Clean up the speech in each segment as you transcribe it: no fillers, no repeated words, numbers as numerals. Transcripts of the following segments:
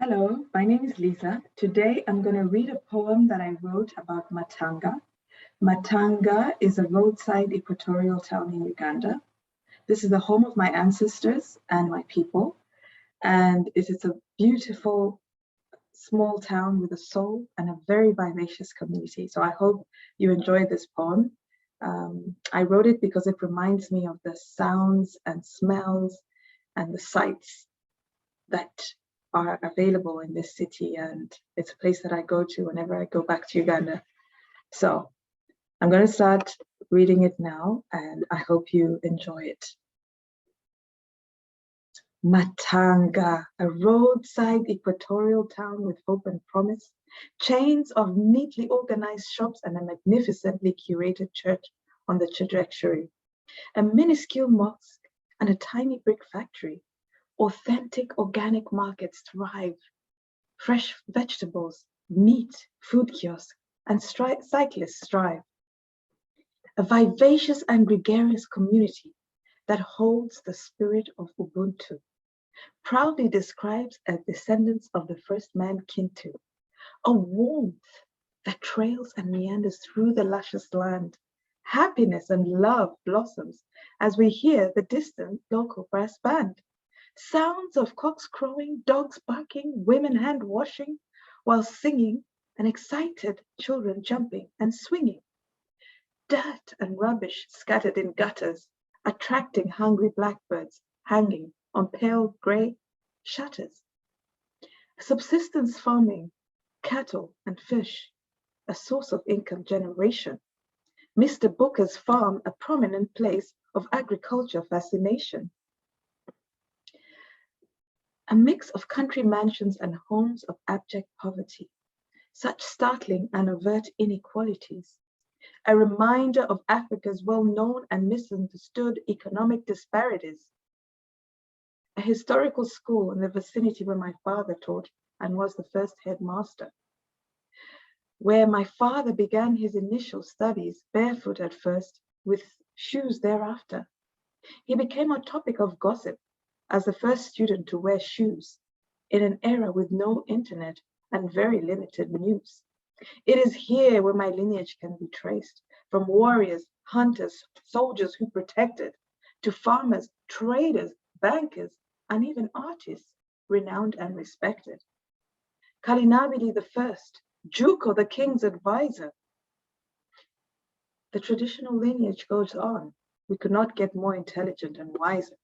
Hello, my name is Liza. Today I'm going to read a poem that I wrote about Matanga. Matanga is a roadside equatorial town in Uganda. This is the home of my ancestors and my people, and it is a beautiful small town with a soul and a very vivacious community. So I hope you enjoy this poem. I wrote it because it reminds me of the sounds and smells and the sights that are available in this city, and it's a place that I go to whenever I go back to Uganda. So I'm going to start reading it now, and I hope you enjoy it. Matanga, a roadside equatorial town with hope and promise, chains of neatly organized shops and a magnificently curated church on the trajectory, a minuscule mosque and a tiny brick factory. Authentic organic markets thrive. Fresh vegetables, meat, food kiosks, and cyclists strive. A vivacious and gregarious community that holds the spirit of Ubuntu, proudly describes as descendants of the first man Kintu, a warmth that trails and meanders through the luscious land. Happiness and love blossoms as we hear the distant local brass band. Sounds of cocks crowing, dogs barking, women hand washing, while singing, and excited children jumping and swinging. Dirt and rubbish scattered in gutters, attracting hungry blackbirds hanging on pale grey shutters. Subsistence farming, cattle and fish, a source of income generation. Mr. Booker's farm, a prominent place of agriculture fascination. A mix of country mansions and homes of abject poverty, such startling and overt inequalities. A reminder of Africa's well-known and misunderstood economic disparities. A historical school in the vicinity where my father taught and was the first headmaster. Where my father began his initial studies, barefoot at first, with shoes thereafter. He became a topic of gossip as the first student to wear shoes in an era with no internet and very limited news. It is here where my lineage can be traced, from warriors, hunters, soldiers who protected, to farmers, traders, bankers, and even artists, renowned and respected. Kalinabili the first, Juko the king's advisor. The traditional lineage goes on. We could not get more intelligent and wiser.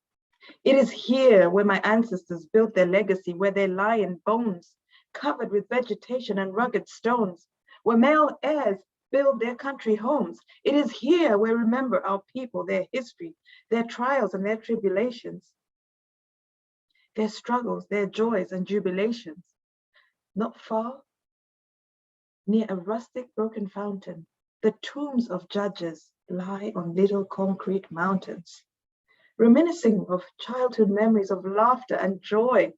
It is here where my ancestors built their legacy, where they lie in bones, covered with vegetation and rugged stones, where male heirs build their country homes. It is here where we remember our people, their history, their trials and their tribulations, their struggles, their joys and jubilations. Not far, near a rustic broken fountain, the tombs of judges lie on little concrete mountains. Reminiscing of childhood memories of laughter and joy,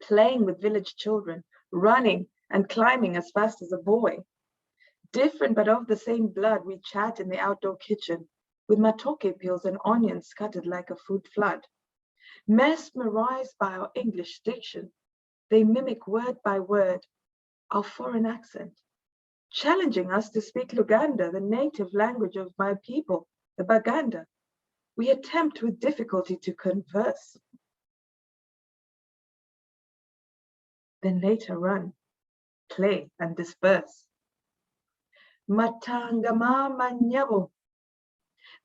playing with village children, running and climbing as fast as a boy. Different but of the same blood, we chat in the outdoor kitchen with matoke peels and onions scattered like a food flood. Mesmerized by our English diction, they mimic word by word our foreign accent, challenging us to speak Luganda, the native language of my people, the Baganda. We attempt with difficulty to converse, then later run, play, and disperse. Matanga mama nyabo,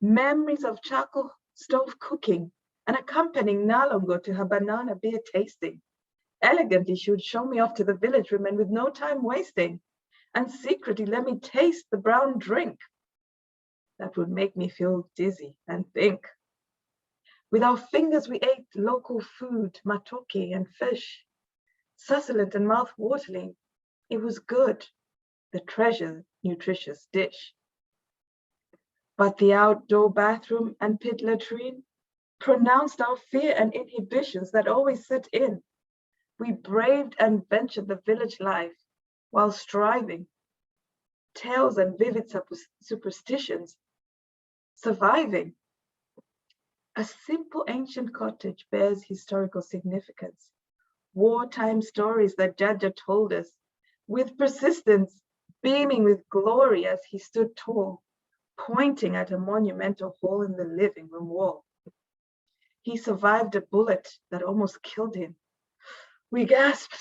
memories of charcoal stove cooking and accompanying Nalongo to her banana beer tasting. Elegantly, she would show me off to the village women with no time wasting, and secretly let me taste the brown drink that would make me feel dizzy and think. With our fingers, we ate local food, matoke and fish, succulent and mouth-watering. It was good, the treasured, nutritious dish. But the outdoor bathroom and pit latrine pronounced our fear and inhibitions that always set in. We braved and ventured the village life while striving. Tales and vivid superstitions, surviving. A simple ancient cottage bears historical significance. wartime stories that Jaja told us, with persistence, beaming with glory as he stood tall, pointing at a monumental hole in the living room wall. He survived a bullet that almost killed him. We gasped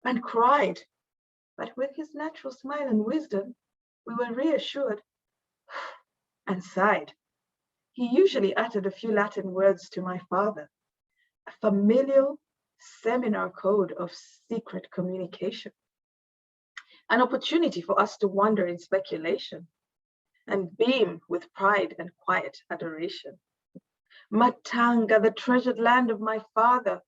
and cried, but with his natural smile and wisdom, we were reassured and sighed. He usually uttered a few Latin words to my father, a familial seminar code of secret communication, an opportunity for us to wander in speculation and beam with pride and quiet adoration. Matanga, the treasured land of my father,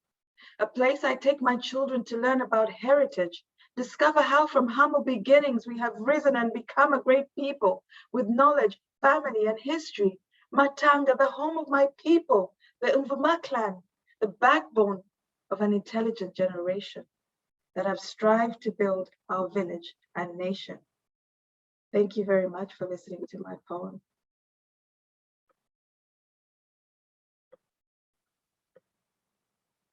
a place I take my children to learn about heritage, discover how from humble beginnings we have risen and become a great people with knowledge, family, and history. Matanga, the home of my people, the Umvuma clan, the backbone of an intelligent generation that have strived to build our village and nation. Thank you very much for listening to my poem.